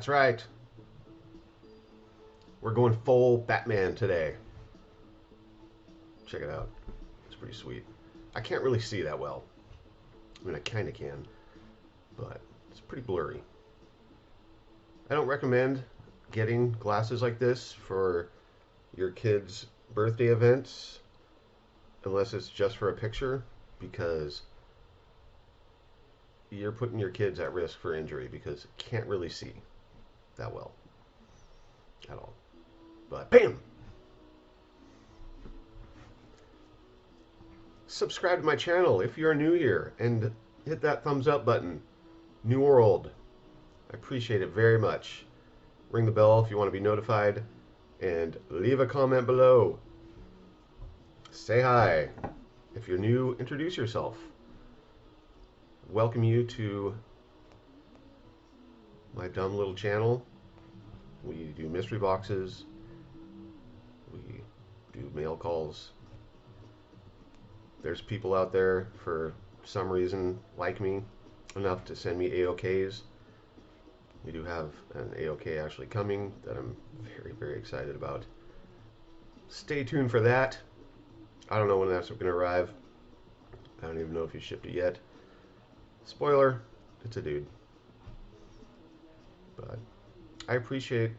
That's right. We're going full Batman today. Check it out. It's pretty sweet. I can't really see that well. I mean, I kind of can, but it's pretty blurry. I don't recommend getting glasses like this for your kids' birthday events unless it's just for a picture, because you're putting your kids at risk for injury because you can't really see that well at all. But bam! Subscribe to my channel if you're new here and hit that thumbs up button, new or old. I appreciate it very much. Ring the bell if you want to be notified, and leave a comment below. Say hi. If you're new, introduce yourself. Welcome you to my dumb little channel. We do mystery boxes. We do mail calls. There's people out there for some reason like me enough to send me AOKs. We do have an AOK actually coming that I'm very, very excited about. Stay tuned for that. I don't know when that's going to arrive. I don't even know if he shipped it yet. Spoiler, it's a dude. But I appreciate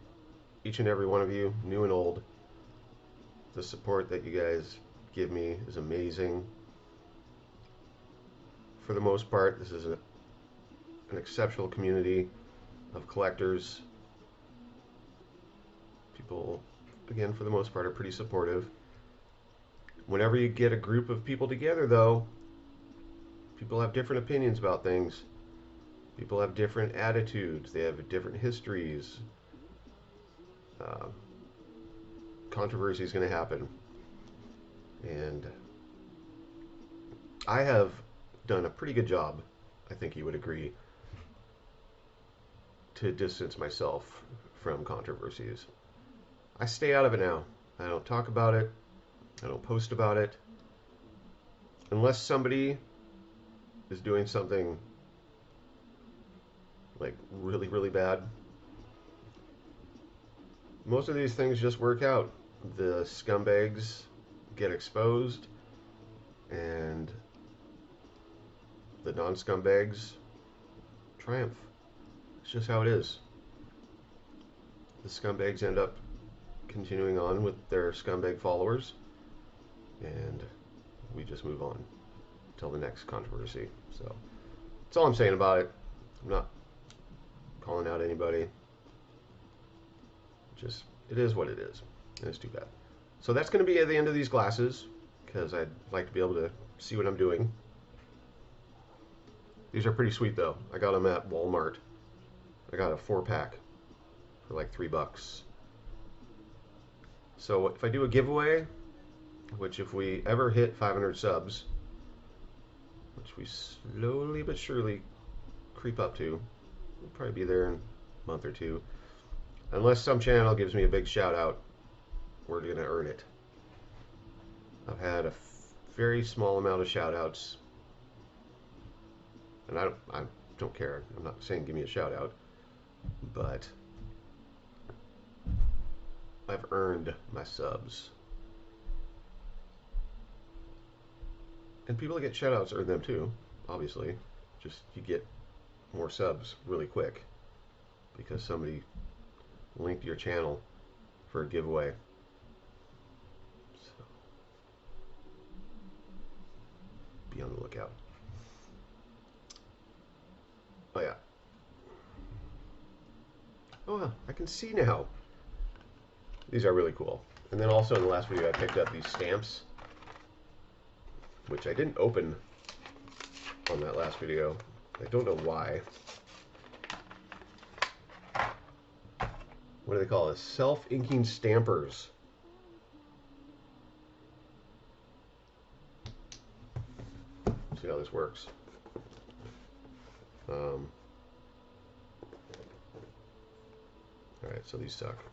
each and every one of you, new and old. The support that you guys give me is amazing. For the most part, this is an exceptional community of collectors. People, again, for the most part, are pretty supportive. Whenever you get a group of people together, though, people have different opinions about things. People have different attitudes. They have different histories. Controversy is going to happen. And I have done a pretty good job, I think you would agree, to distance myself from controversies. I stay out of it now. I don't talk about it. I don't post about it. Unless somebody is doing something like really, really bad. Most of these things just work out. The scumbags get exposed, and the non-scumbags triumph. It's just how it is. The scumbags end up continuing on with their scumbag followers, and we just move on till the next controversy. So that's all I'm saying about it. I'm not calling out anybody. Just, it is what it is, and it's too bad. So that's going to be at the end of these glasses, because I'd like to be able to see what I'm doing. These are pretty sweet though. I got them at Walmart. I got a 4-pack for like $3. So if I do a giveaway, which if we ever hit 500 subs, which we slowly but surely creep up to, we'll probably be there in a month or two. Unless some channel gives me a big shout out, we're going to earn it. I've had a very small amount of shout outs, and I don't care. I'm not saying give me a shout out, but I've earned my subs. And people that get shout outs earn them too, obviously. Just you get more subs really quick because somebody linked your channel for a giveaway. So be on the lookout. Oh yeah. Oh, I can see now. These are really cool. And then also in the last video I picked up these stamps, which I didn't open on that last video. I don't know why. What do they call this? Self-inking stampers. See how this works. Alright, so these suck.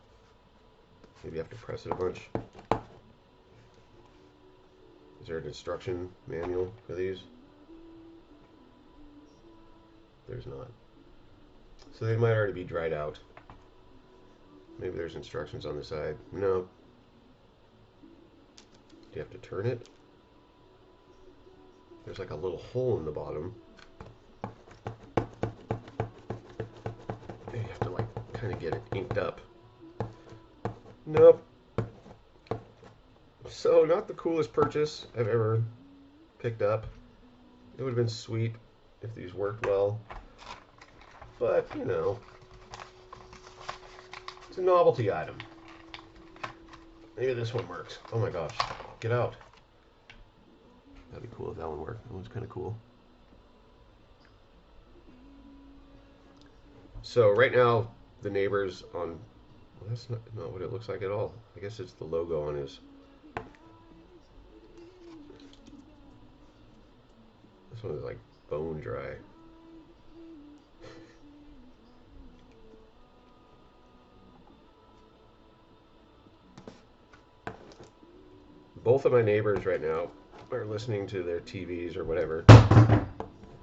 Maybe you have to press it a bunch. Is there an instruction manual for these? There's not. So they might already be dried out. Maybe there's instructions on the side. No. Do you have to turn it? There's like a little hole in the bottom. You have to like kind of get it inked up. Nope. So not the coolest purchase I've ever picked up. It would have been sweet if these worked well. But, you know, it's a novelty item. Maybe this one works. Oh my gosh. Get out. That'd be cool if that one worked. That one's kind of cool. So right now, the neighbors on... Well, that's not what it looks like at all. I guess it's the logo on his... This one is like bone dry. Both of my neighbors right now are listening to their TVs or whatever. I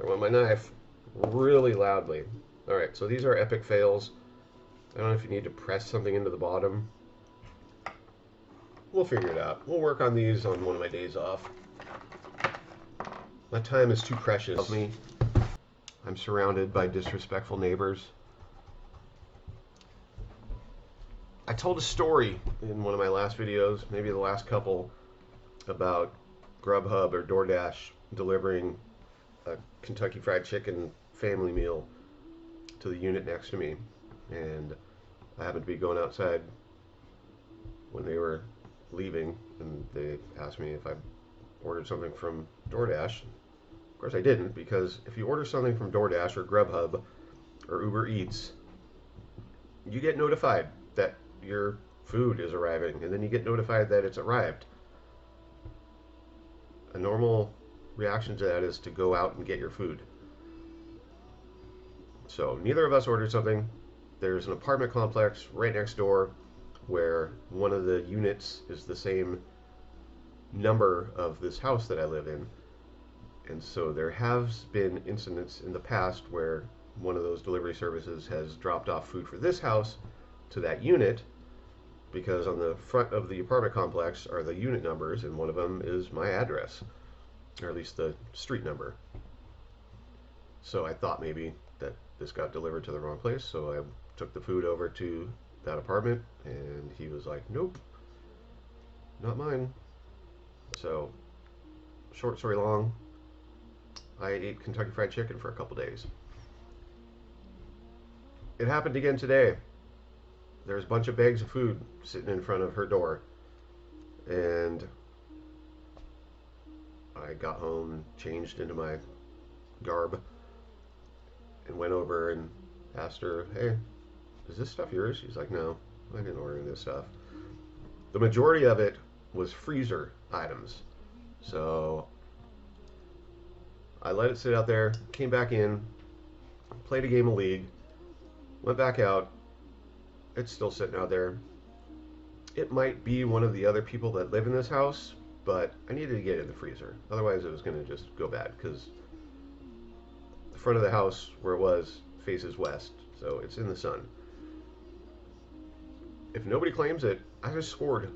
want my knife really loudly. Alright, so these are epic fails. I don't know if you need to press something into the bottom. We'll figure it out. We'll work on these on one of my days off. My time is too precious of me. I'm surrounded by disrespectful neighbors. I told a story in one of my last videos, maybe the last couple, about Grubhub or DoorDash delivering a Kentucky Fried Chicken family meal to the unit next to me. And I happened to be going outside when they were leaving, and they asked me if I ordered something from DoorDash. Of course I didn't, because if you order something from DoorDash or Grubhub or Uber Eats, you get notified that your food is arriving, and then you get notified that it's arrived. A normal reaction to that is to go out and get your food. So neither of us ordered something. There's an apartment complex right next door where one of the units is the same number of this house that I live in. And so there has been incidents in the past where one of those delivery services has dropped off food for this house to that unit, because on the front of the apartment complex are the unit numbers, and one of them is my address, or at least the street number. So I thought maybe that this got delivered to the wrong place, so I took the food over to that apartment, and he was like, nope, not mine. So, short story long, I ate Kentucky Fried Chicken for a couple days. It happened again today. There's a bunch of bags of food sitting in front of her door, and I got home, changed into my garb, and went over and asked her, hey, is this stuff yours? She's like, no, I didn't order this stuff. The majority of it was freezer items. So I let it sit out there, came back in, played a game of League, went back out. It's still sitting out there. It might be one of the other people that live in this house, but I needed to get it in the freezer. Otherwise it was going to just go bad, because the front of the house where it was faces west, so it's in the sun. If nobody claims it, I just scored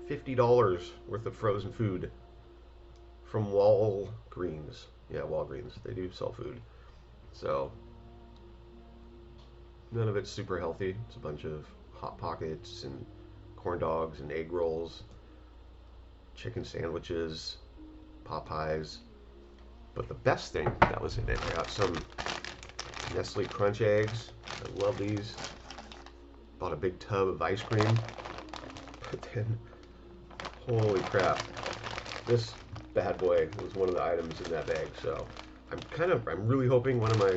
$50 worth of frozen food from Walgreens. Yeah, Walgreens. They do sell food. So none of it's super healthy. It's a bunch of Hot Pockets and corn dogs and egg rolls, chicken sandwiches, pot pies. But the best thing that was in it, I got some Nestle Crunch eggs. I love these. Bought a big tub of ice cream. But then, holy crap, this bad boy was one of the items in that bag. So I'm really hoping one of my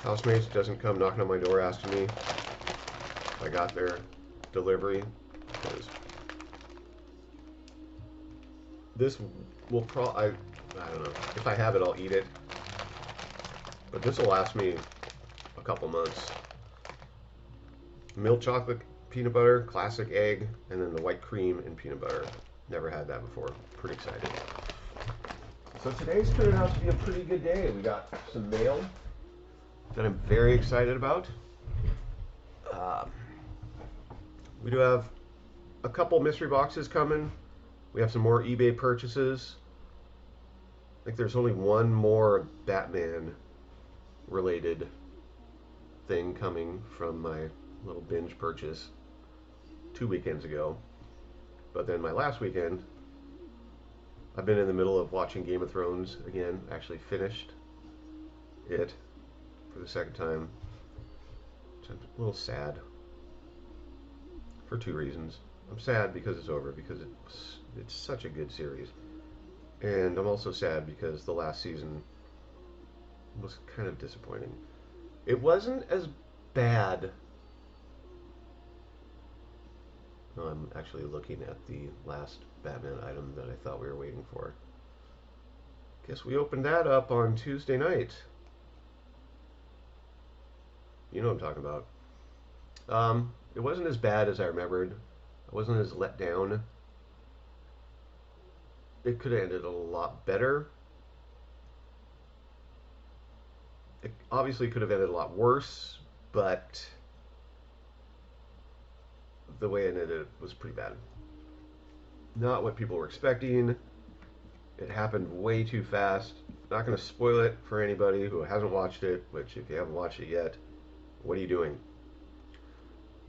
housemates doesn't come knocking on my door asking me if I got their delivery, because this will I don't know. If I have it, I'll eat it. But this will last me a couple months. Milk chocolate, peanut butter, classic egg, and then the white cream and peanut butter. Never had that before. Pretty excited. So today's turned out to be a pretty good day. We got some mail that I'm very excited about. We do have a couple mystery boxes coming. We have some more eBay purchases. I think there's only one more Batman related thing coming from my little binge purchase 2 weekends ago. But then my last weekend, I've been in the middle of watching Game of Thrones again. Actually finished it for the second time. Which I'm a little sad for 2 reasons. I'm sad because it's over, because it's such a good series. And I'm also sad because the last season was kind of disappointing. It wasn't as bad. No, I'm actually looking at the last Batman item that I thought we were waiting for. Guess we opened that up on Tuesday night. You know what I'm talking about. It wasn't as bad as I remembered. I wasn't as let down. It could have ended a lot better. It obviously could have ended a lot worse, but the way it ended was pretty bad. Not what people were expecting. It happened way too fast. Not going to spoil it for anybody who hasn't watched it, which if you haven't watched it yet, what are you doing?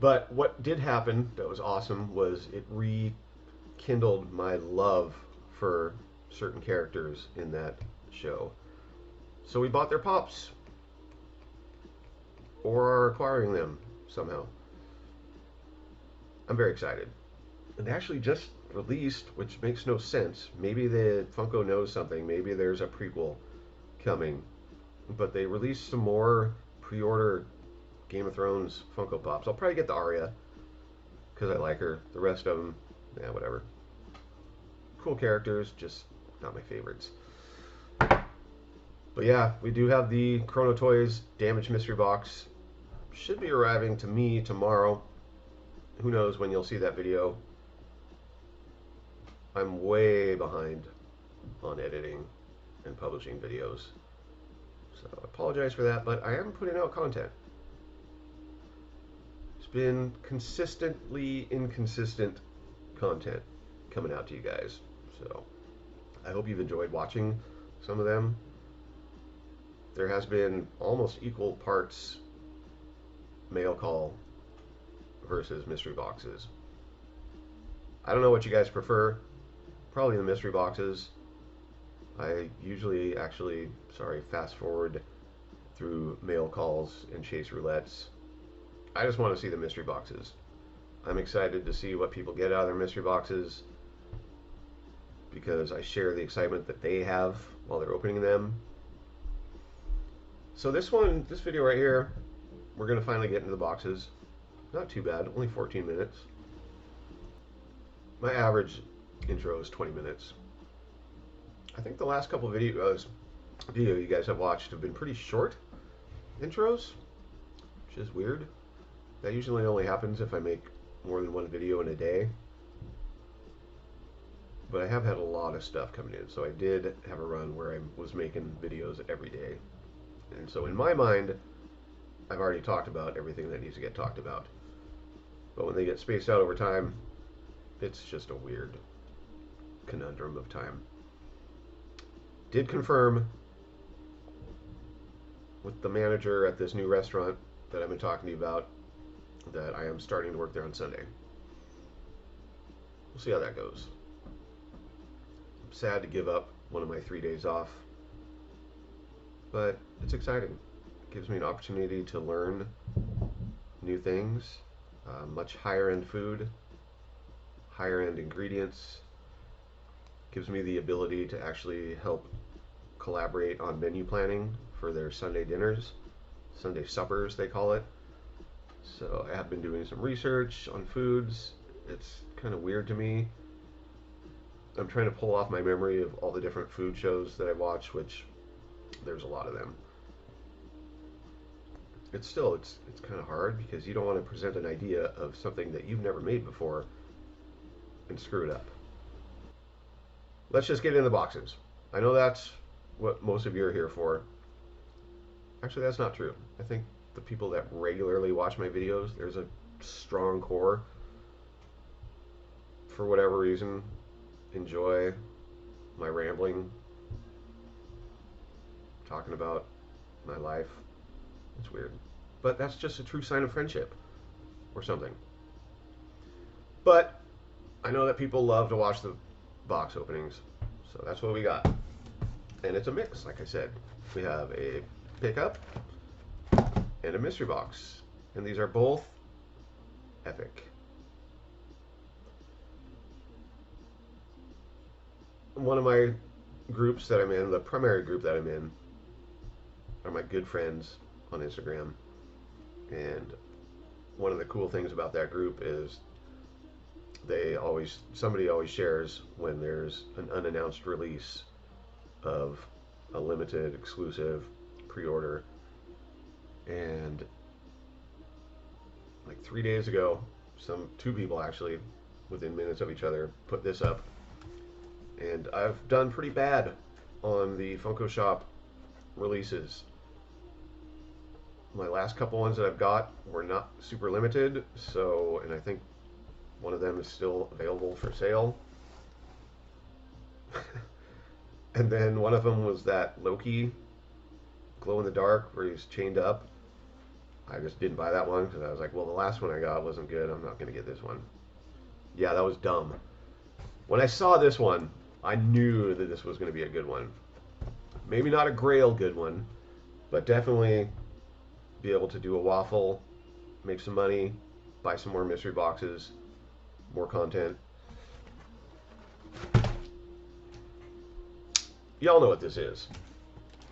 But what did happen that was awesome was it rekindled my love for certain characters in that show. So we bought their pops, or are acquiring them somehow. I'm very excited. It actually just released, which makes no sense. Maybe the Funko knows something. Maybe there's a prequel coming. But they released some more pre-order Game of Thrones Funko Pops. I'll probably get the Arya because I like her. The rest of them, yeah, whatever. Cool characters, just not my favorites. But yeah, we do have the Chrono Toys Damaged Mystery Box. Should be arriving to me tomorrow. Who knows when you'll see that video. I'm way behind on editing and publishing videos. So I apologize for that, but I am putting out content. It's been consistently inconsistent content coming out to you guys. So I hope you've enjoyed watching some of them. There has been almost equal parts mail call versus mystery boxes. I don't know what you guys prefer. Probably the mystery boxes. I usually fast forward through mail calls and chase roulettes. I just want to see the mystery boxes. I'm excited to see what people get out of their mystery boxes because I share the excitement that they have while they're opening them. So this video right here, we're going to finally get into the boxes. Not too bad, only 14 minutes. My average intro is 20 minutes. I think the last couple video you guys have watched have been pretty short intros, which is weird. That usually only happens if I make more than one video in a day. But I have had a lot of stuff coming in, so I did have a run where I was making videos every day. And so in my mind, I've already talked about everything that needs to get talked about. But when they get spaced out over time, it's just a weird conundrum of time. Did confirm with the manager at this new restaurant that I've been talking to you about that I am starting to work there on Sunday. We'll see how that goes. I'm sad to give up one of my 3 days off, but it's exciting. It gives me an opportunity to learn new things, much higher end food, higher end ingredients. Gives me the ability to actually help collaborate on menu planning for their Sunday dinners, Sunday suppers they call it. So I have been doing some research on foods. It's kind of weird to me. I'm trying to pull off my memory of all the different food shows that I watch, which there's a lot of them. It's kind of hard because you don't want to present an idea of something that you've never made before and screw it up. Let's just get into the boxes. I know that's what most of you are here for. Actually, that's not true. I think the people that regularly watch my videos, there's a strong core for whatever reason, enjoy my rambling, talking about my life. It's weird. But that's just a true sign of friendship or something. But I know that people love to watch the box openings, so that's what we got. And it's a mix, like I said. We have a pickup and a mystery box. And these are both epic. One of my groups that I'm in, the primary group that I'm in, are my good friends on Instagram. And one of the cool things about that group is somebody always shares when there's an unannounced release of a limited exclusive pre-order. And like 3 days ago, two people actually, within minutes of each other, put this up. And I've done pretty bad on the Funko Shop releases. My last couple ones that I've got were not super limited, and I think one of them is still available for sale. And then one of them was that Loki glow in the dark where he's chained up. I just didn't buy that one because I was like, well, the last one I got wasn't good. I'm not going to get this one. Yeah, that was dumb. When I saw this one, I knew that this was going to be a good one. Maybe not a Grail good one, but definitely be able to do a waffle, make some money, buy some more mystery boxes, more content. Y'all know what this is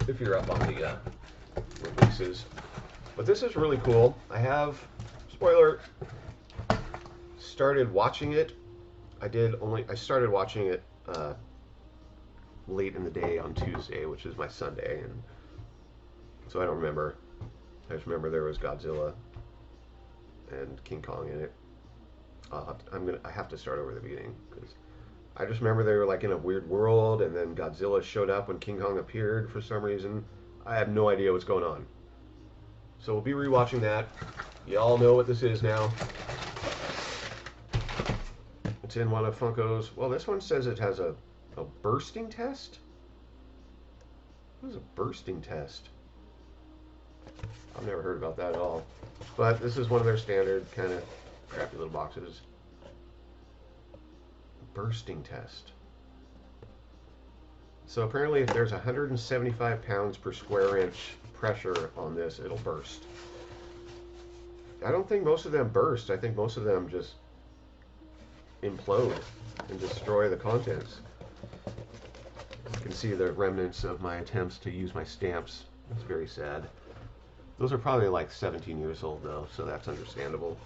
if you're up on the releases. But this is really cool. I have, spoiler, started watching it. I started watching it late in the day on Tuesday, which is my Sunday, and so I don't remember. I just remember there was Godzilla and King Kong in it. I have to start over the beginning because I just remember they were like in a weird world, and then Godzilla showed up when King Kong appeared for some reason. I have no idea what's going on. So we'll be rewatching that. Y'all know what this is now. It's in one of Funko's. Well, this one says it has a bursting test. What is a bursting test? I've never heard about that at all. But this is one of their standard kind of crappy little boxes. Bursting test. So apparently if there's 175 pounds per square inch pressure on this, it'll burst. I don't think most of them burst. I think most of them just implode and destroy the contents. You can see the remnants of my attempts to use my stamps. It's very sad. Those are probably like 17 years old though, so that's understandable.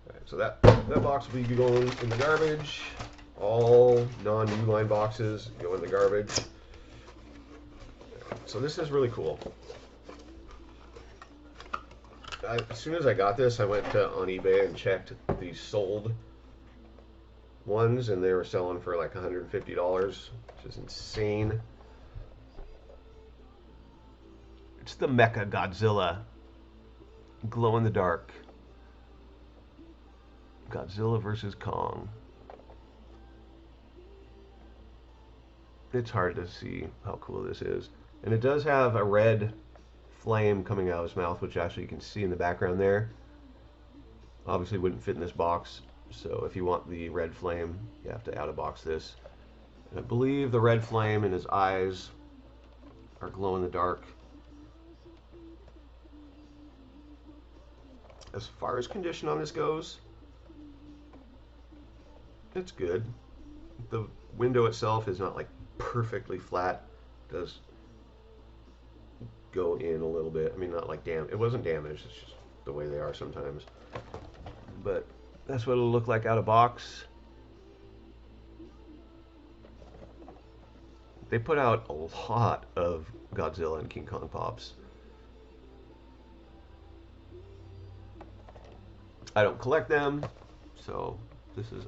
Alright, so that box will be going in the garbage. All non-New Line boxes go in the garbage. So this is really cool. As soon as I got this, I went on eBay and checked the sold ones, and they were selling for like $150, which is insane. It's the Mecha Godzilla glow in the dark. Godzilla versus Kong. It's hard to see how cool this is. And it does have a red flame coming out of his mouth, which actually you can see in the background there. Obviously wouldn't fit in this box, so if you want the red flame, you have to out-of-box this. And I believe the red flame in his eyes are glow in the dark. As far as condition on this goes, it's good. The window itself is not like perfectly flat. It does go in a little bit. I mean, not like it wasn't damaged. It's just the way they are sometimes. But that's what it'll look like out of box. They put out a lot of Godzilla and King Kong pops. I don't collect them, so this is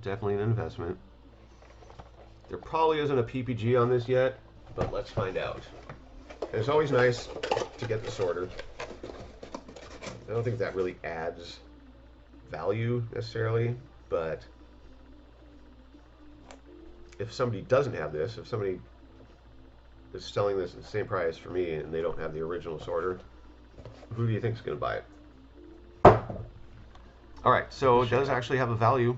definitely an investment. There probably isn't a PPG on this yet, but let's find out. And it's always nice to get the sorter. I don't think that really adds value necessarily, but if somebody doesn't have this, if somebody is selling this at the same price for me and they don't have the original sorter, who do you think is going to buy it? All right, so it does actually have a value,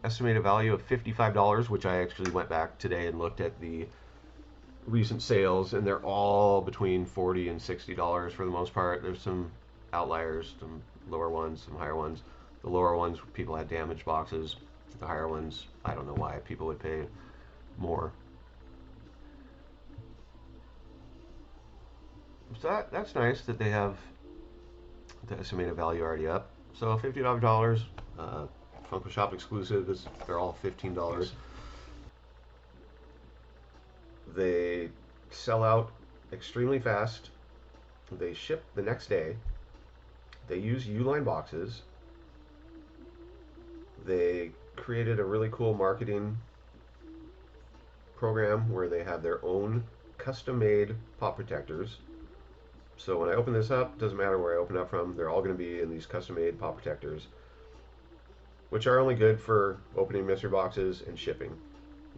estimated value of $55, which I actually went back today and looked at the recent sales, and they're all between $40 and $60 for the most part. There's some outliers, some lower ones, some higher ones. The lower ones, people had damaged boxes. The higher ones, I don't know why people would pay more. So that's nice that they have the estimated value already up. So $55, Funko Shop exclusive, they're all $15. They sell out extremely fast. They ship the next day. They use U-line boxes. They created a really cool marketing program where they have their own custom-made pop protectors. So when I open this up, doesn't matter where I open up from, they're all going to be in these custom-made pop protectors, which are only good for opening mystery boxes and shipping.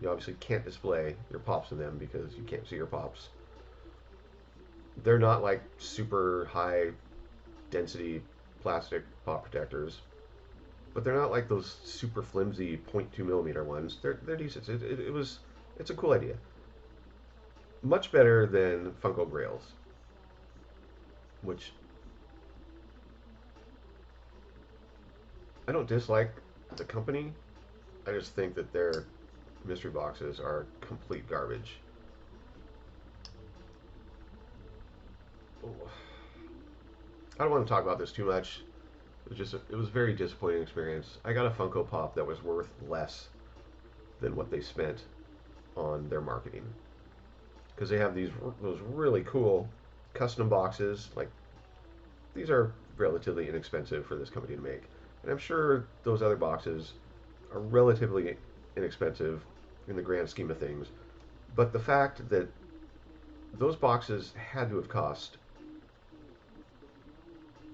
You obviously can't display your pops in them because you can't see your pops. They're not like super high density plastic pop protectors, but they're not like those super flimsy 0.2 millimeter ones. They're decent. It's a cool idea. Much better than Funko Grails, which I don't dislike the company. I just think that their mystery boxes are complete garbage. I don't want to talk about this too much. It was a very disappointing experience. I got a Funko Pop that was worth less than what they spent on their marketing, because they have those really cool custom boxes. Like, these are relatively inexpensive for this company to make, and I'm sure those other boxes are relatively inexpensive in the grand scheme of things. But the fact that those boxes had to have cost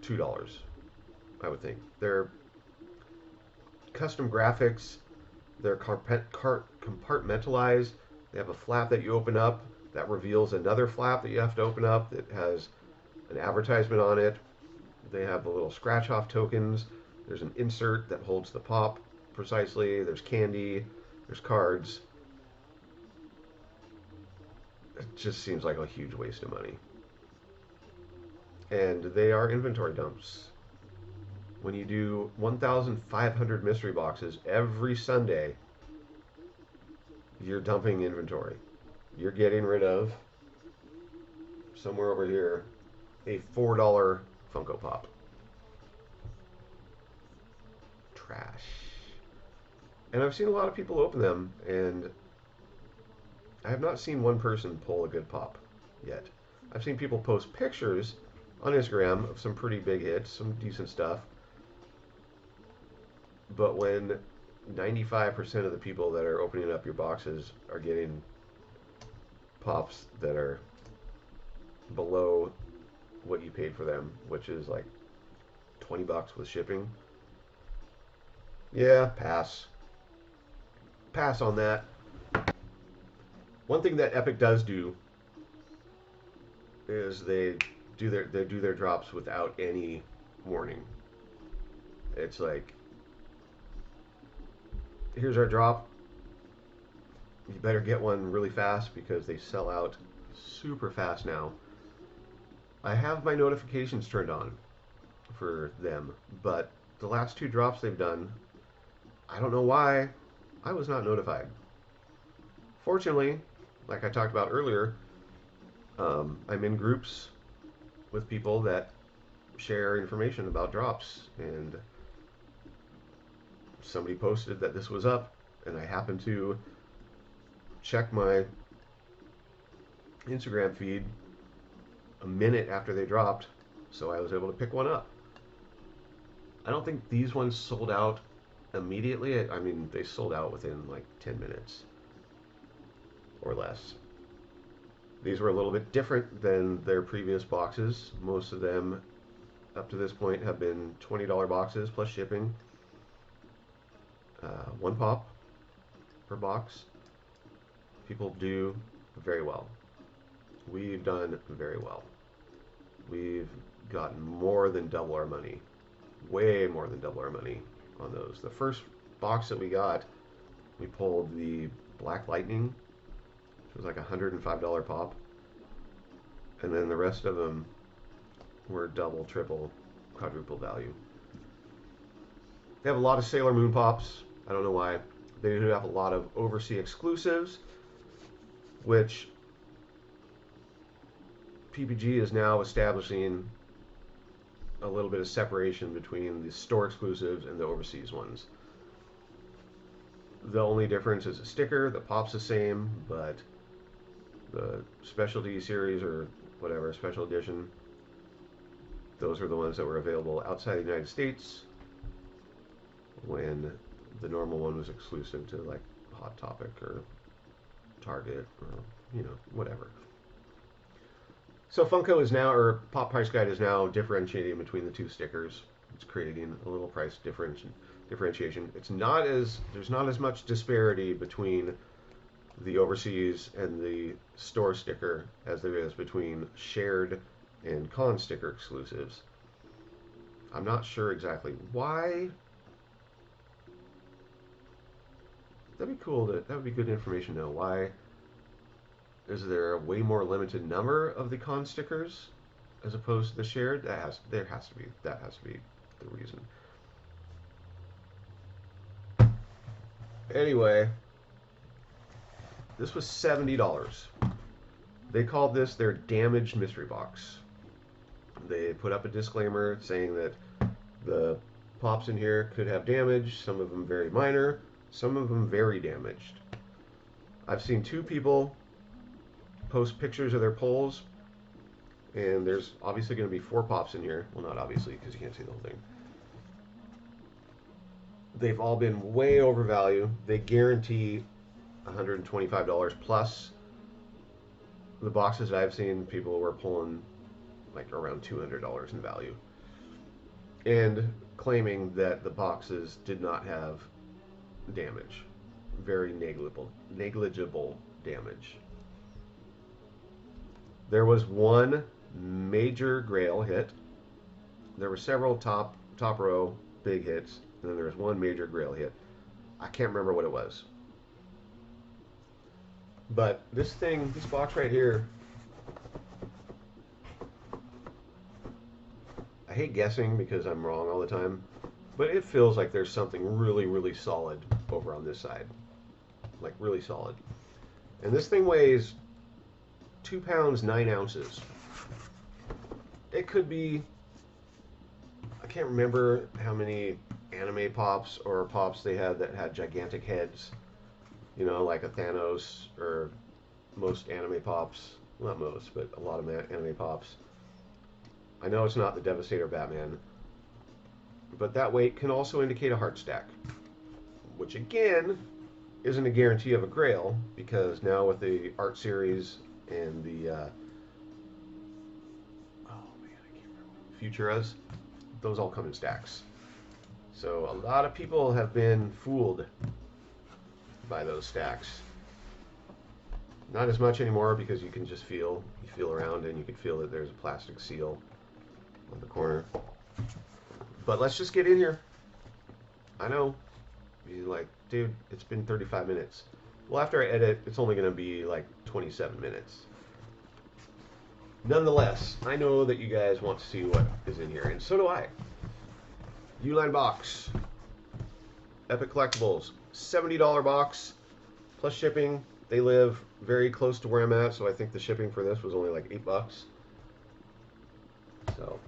$2, I would think. They're custom graphics. They're compartmentalized. They have a flap that you open up that reveals another flap that you have to open up that has an advertisement on it. They have the little scratch off tokens. There's an insert that holds the pop precisely. There's candy. There's cards. It just seems like a huge waste of money. And they are inventory dumps. When you do 1,500 mystery boxes every Sunday, you're dumping inventory. You're getting rid of, somewhere over here, a $4 Funko Pop. Trash. And I've seen a lot of people open them, and I have not seen one person pull a good pop yet. I've seen people post pictures on Instagram of some pretty big hits, some decent stuff. But when 95% of the people that are opening up your boxes are getting pops that are below what you paid for them, which is like $20 with shipping, yeah, pass. Pass on that. One thing that Epic does do is they do their drops without any warning. It's like, here's our drop. You better get one really fast because they sell out super fast now. I have my notifications turned on for them, but the last two drops they've done, I don't know why, I was not notified. Fortunately, like I talked about earlier, I'm in groups with people that share information about drops, and somebody posted that this was up, and I happened to check my Instagram feed a minute after they dropped, so I was able to pick one up. I don't think these ones sold out immediately. I mean, they sold out within like 10 minutes or less. These were a little bit different than their previous boxes. Most of them up to this point have been $20 boxes plus shipping. One pop per box. People do very well. We've done very well. We've gotten more than double our money. Way more than double our money on those. The first box that we got, we pulled the Black Lightning, which was like a $105 pop. And then the rest of them were double, triple, quadruple value. They have a lot of Sailor Moon pops. I don't know why. They do have a lot of overseas exclusives, which PPG is now establishing a little bit of separation between the store exclusives and the overseas ones. The only difference is a sticker. The pop's the same, but the specialty series or whatever, special edition, those are the ones that were available outside the United States when the normal one was exclusive to like Hot Topic or Target or, you know, whatever. So Funko is now, or Pop Price Guide is now differentiating between the two stickers. It's creating a little price differentiation. It's not as, there's not as much disparity between the overseas and the store sticker as there is between shared and con sticker exclusives. I'm not sure exactly why. That'd be cool. That would be good information to know. Why is there a way more limited number of the con stickers as opposed to the shared? That has to be the reason. Anyway, this was $70. They called this their damaged mystery box. They put up a disclaimer saying that the pops in here could have damage, some of them very minor, some of them very damaged. I've seen two people post pictures of their pulls, and there's obviously going to be 4 pops in here. Well, not obviously, because you can't see the whole thing. They've all been way overvalued. They guarantee $125 plus. The boxes that I've seen, people were pulling like around $200 in value, and claiming that the boxes did not have damage, very negligible damage. There was one major Grail hit. There were several top row big hits, and then there was one major Grail hit. I can't remember what it was. But this box right here, I hate guessing because I'm wrong all the time, but it feels like there's something really, really solid over on this side. Like really solid. And this thing weighs 2 pounds 9 ounces. It could be, I can't remember how many anime pops or pops they had that had gigantic heads, you know, like a Thanos, or most anime pops, not most, but a lot of anime pops. I know it's not the Devastator Batman, but that weight can also indicate a heart stack, which again isn't a guarantee of a Grail, because now with the art series and the Futuras, those all come in stacks. So a lot of people have been fooled by those stacks. Not as much anymore, because you can just feel around and you can feel that there's a plastic seal on the corner. But let's just get in here. I know you're like, dude, it's been 35 minutes. Well, after I edit, it's only going to be like 27 minutes. Nonetheless, I know that you guys want to see what is in here, and so do I. Uline box, Epic Collectibles, $70 box plus shipping. They live very close to where I'm at, so I think the shipping for this was only like $8. So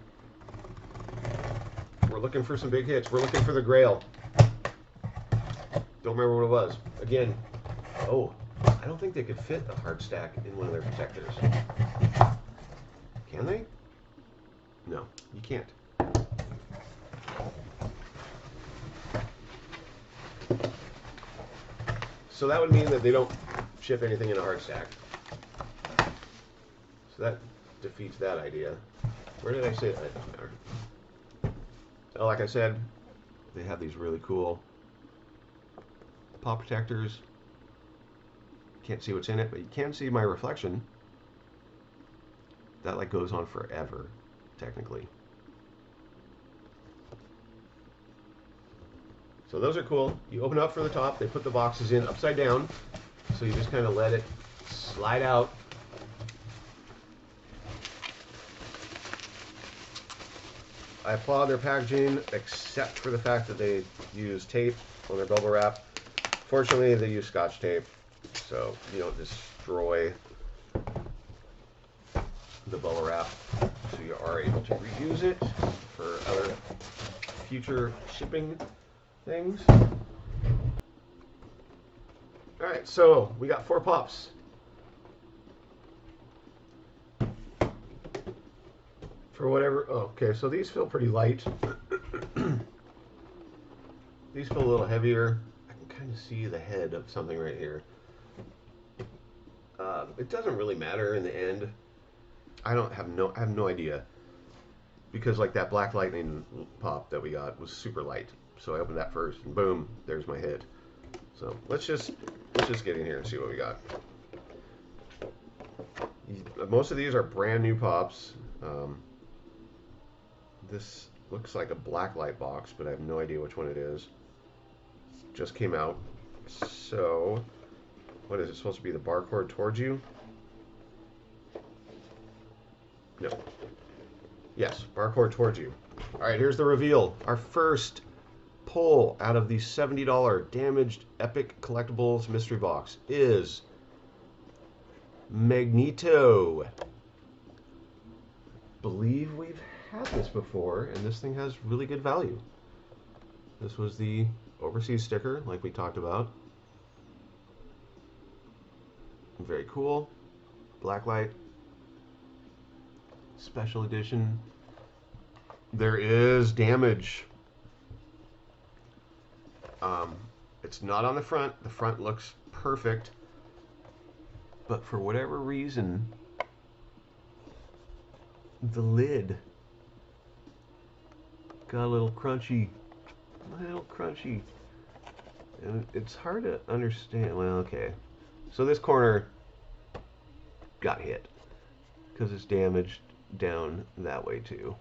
we're looking for some big hits. We're looking for the Grail. Don't remember what it was. Again, oh, I don't think they could fit a hard stack in one of their protectors. Can they? No, you can't. So that would mean that they don't ship anything in a hard stack. So that defeats that idea. Where did I say that? It doesn't matter. Like I said, they have these really cool pop protectors. Can't see what's in it, but you can see my reflection. That like goes on forever, technically. So those are cool. You open up for the top. They put the boxes in upside down, so you just kind of let it slide out. I applaud their packaging, except for the fact that they use tape on their bubble wrap. Fortunately, they use Scotch tape, so you don't destroy the bubble wrap. So you are able to reuse it for other future shipping things. Alright, so we got 4 pops. For whatever, oh, okay, so these feel pretty light. These feel a little heavier. I can kind of see the head of something right here. It doesn't really matter in the end. I have no idea, because like that Black Lightning pop that we got was super light. So I opened that first, and boom, there's my head. So let's just get in here and see what we got. Most of these are brand new pops. This looks like a blacklight box, but I have no idea which one it is. It just came out. So, what is it supposed to be? The barcode towards you? No. Yes, barcode towards you. Alright, here's the reveal. Our first pull out of the $70 damaged Epic Collectibles mystery box is Magneto. Believe we've had this before, and this thing has really good value. This was the overseas sticker, like we talked about. Very cool. Blacklight. Special edition. There is damage. It's not on the front. The front looks perfect. But for whatever reason, the lid got a little crunchy. And it's hard to understand. Well, okay. So this corner got hit because it's damaged down that way too.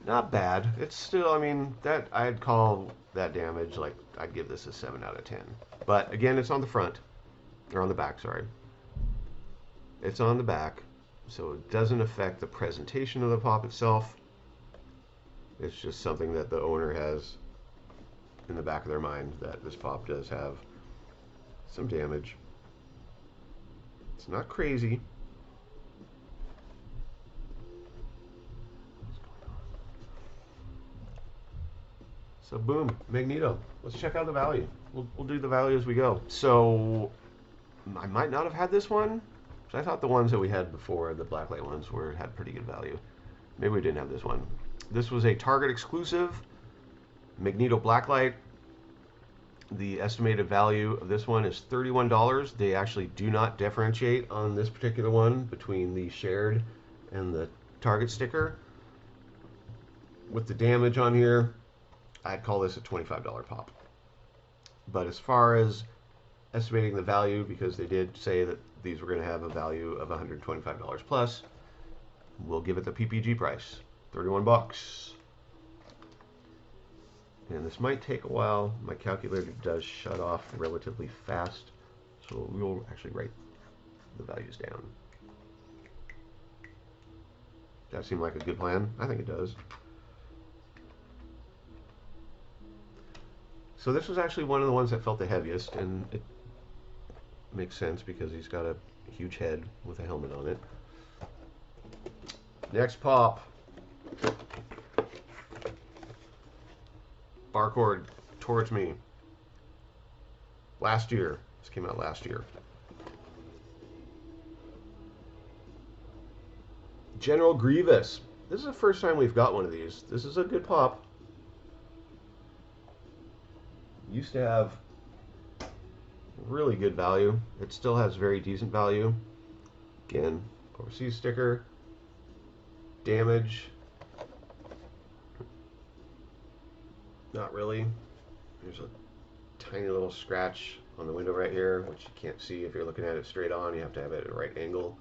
Not bad. It's still, I mean, that I'd call that damage, like, I'd give this a 7 out of 10. But again, it's on the front, or on the back, sorry. It's on the back, so it doesn't affect the presentation of the pop itself. It's just something that the owner has in the back of their mind, that this pop does have some damage. It's not crazy. So boom, Magneto. Let's check out the value. We'll do the value as we go. So I might not have had this one. I thought the ones that we had before, the blacklight ones, had pretty good value. Maybe we didn't have this one. This was a Target exclusive, Magneto Blacklight. The estimated value of this one is $31. They actually do not differentiate on this particular one between the shared and the Target sticker. With the damage on here, I'd call this a $25 pop. But as far as estimating the value, because they did say that these were going to have a value of $125 plus, we'll give it the PPG price, 31 bucks. And this might take a while. My calculator does shut off relatively fast, so we'll actually write the values down. That seem like a good plan? I think it does. So this was actually one of the ones that felt the heaviest, and it makes sense because he's got a huge head with a helmet on it. Next pop. Barcode towards me. Last year. This came out last year. General Grievous. This is the first time we've got one of these. This is a good pop. Used to have really good value. It still has very decent value. Again, overseas sticker. damage. Not really. There's a tiny little scratch on the window right here, which you can't see if you're looking at it straight on. You have to have it at a right angle.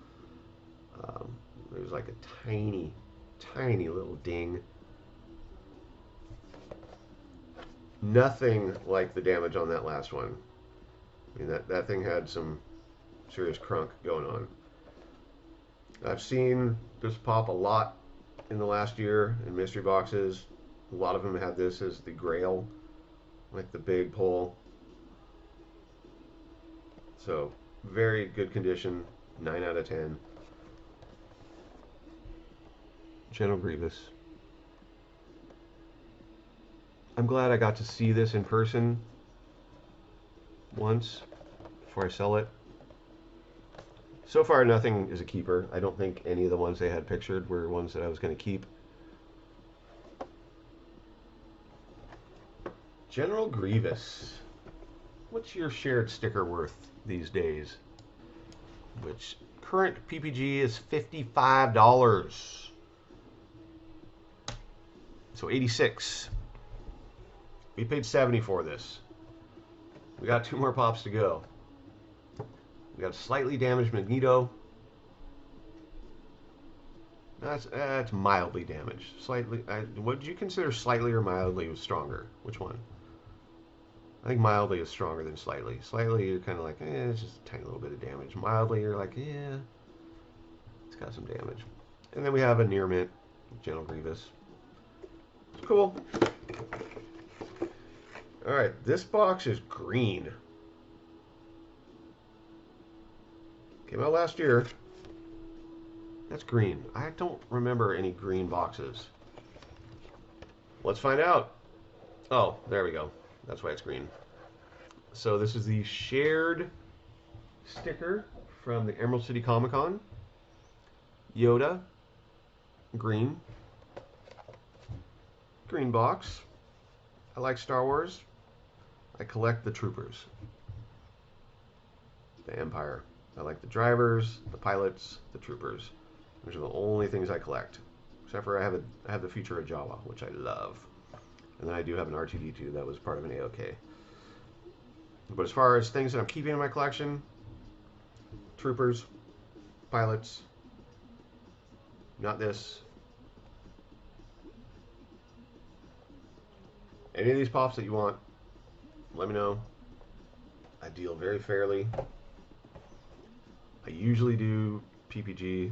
There's like a tiny, tiny little ding. Nothing like the damage on that last one. I mean, that thing had some serious crunk going on. I've seen this pop a lot in the last year in mystery boxes. A lot of them had this as the grail, like the big pull. So, very good condition, 9 out of 10. General Grievous. I'm glad I got to see this in person once before I sell it. So far, nothing is a keeper. I don't think any of the ones they had pictured were ones that I was going to keep. General Grievous. What's your shared sticker worth these days? Which current PPG is $55. So 86. We paid 70 for this. We got 2 more pops to go. We got a slightly damaged Magneto. That's mildly damaged. Slightly. Would you consider slightly or mildly stronger? Which one? I think mildly is stronger than slightly. Slightly, you're kind of like, it's just a tiny little bit of damage. Mildly, you're like, yeah, it's got some damage. And then we have a near mint, General Grievous. It's cool. All right, this box is green. Came out last year. That's green. I don't remember any green boxes. Let's find out. Oh, there we go. That's why it's green. So this is the shared sticker from the Emerald City Comic Con. Yoda. Green. Green box. I like Star Wars. I collect the troopers. The Empire. I like the drivers, the pilots, the troopers. Those are the only things I collect. Except for I have the Future of Jawa, which I love. And then I do have an R2-D2 that was part of an AOK. But as far as things that I'm keeping in my collection, troopers, pilots, not this. Any of these pops that you want, let me know. I deal very fairly. I usually do PPG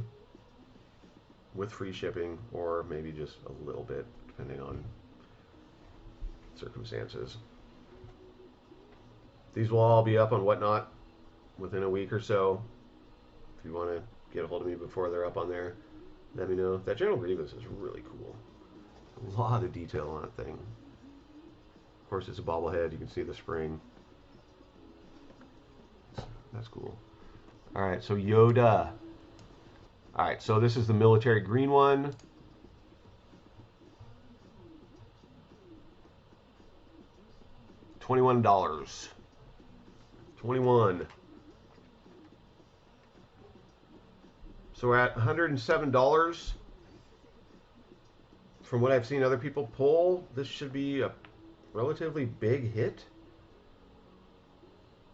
with free shipping, or maybe just a little bit, depending on circumstances. These will all be up on Whatnot within a week or so. If you want to get a hold of me before they're up on there, let me know. That General Grievous is really cool. A lot of detail on that thing. Of course, it's a bobblehead. You can see the spring. That's cool. Alright, so Yoda. Alright, so this is the military green one. $21. 21. So we're at $107. From what I've seen other people pull, this should be a relatively big hit.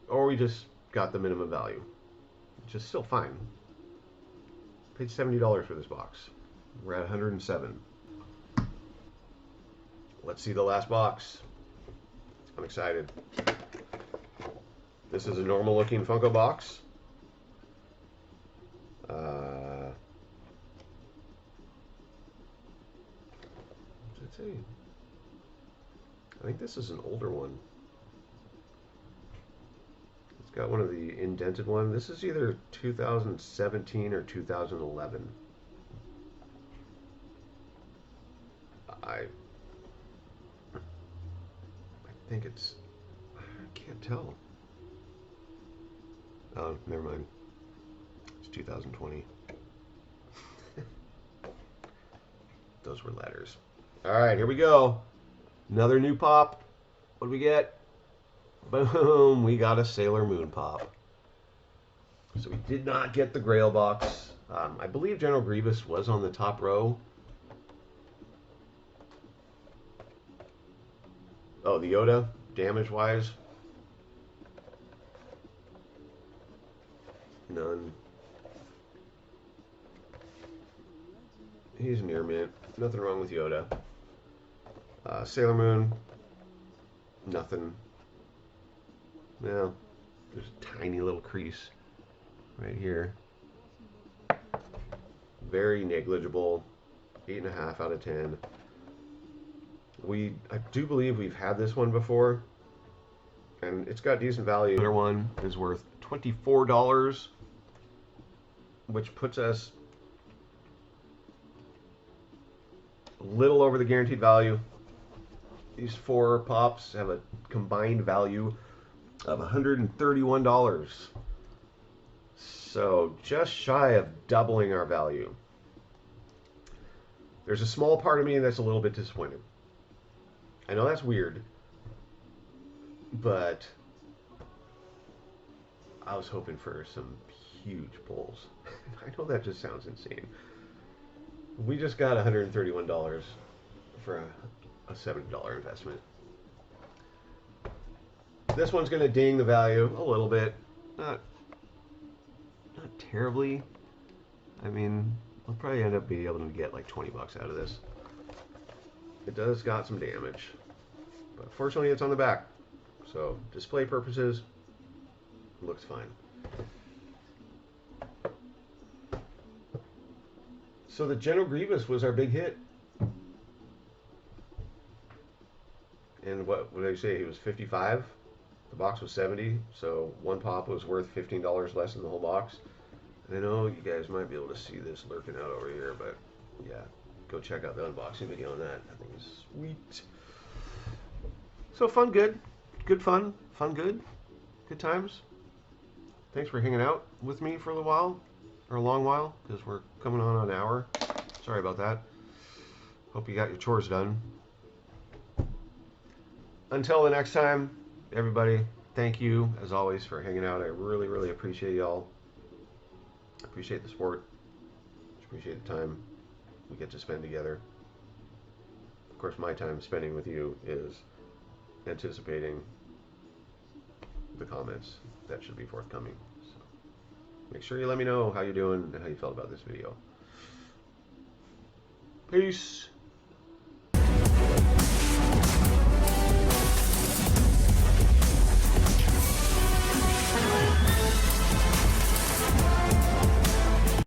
Or we just got the minimum value, which is still fine. Paid $70 for this box. We're at 107. Let's see the last box. I'm excited. This is a normal looking Funko box. What does it say? I think this is an older one. It's got one of the indented one. This is either 2017 or 2011. I think it's... I can't tell. Oh, never mind. It's 2020. Those were letters. Alright, here we go. Another new pop. What do we get? Boom! We got a Sailor Moon pop. So we did not get the Grail box. I believe General Grievous was on the top row. Oh, the Yoda, damage-wise, none. He's near mint. Nothing wrong with Yoda. Sailor Moon, nothing. Well, there's a tiny little crease right here. Very negligible. 8.5 out of 10. I do believe we've had this one before, and it's got decent value. The other one is worth $24, which puts us a little over the guaranteed value. These 4 pops have a combined value of $131. So just shy of doubling our value. There's a small part of me that's a little bit disappointed. I know that's weird, but I was hoping for some huge pulls. I know that just sounds insane. We just got $131 for a $70 investment. This one's going to ding the value a little bit. Not terribly. I mean, I'll probably end up being able to get like 20 bucks out of this. It does got some damage, but fortunately it's on the back, so display purposes, looks fine. So the General Grievous was our big hit. And what did I say? He was 55. The box was 70, so one pop was worth $15 less than the whole box. And I know you guys might be able to see this lurking out over here, but yeah, go check out the unboxing video on that. I think it's sweet. So fun, good fun, good times. Thanks for hanging out with me for a little while, or a long while, because we're coming on an hour. Sorry about that. Hope you got your chores done. Until the next time, everybody, thank you as always for hanging out. I really, really appreciate y'all. Appreciate the support. Appreciate the time we get to spend together. Of course, my time spending with you is anticipating the comments that should be forthcoming. So make sure you let me know how you're doing and how you felt about this video. Peace.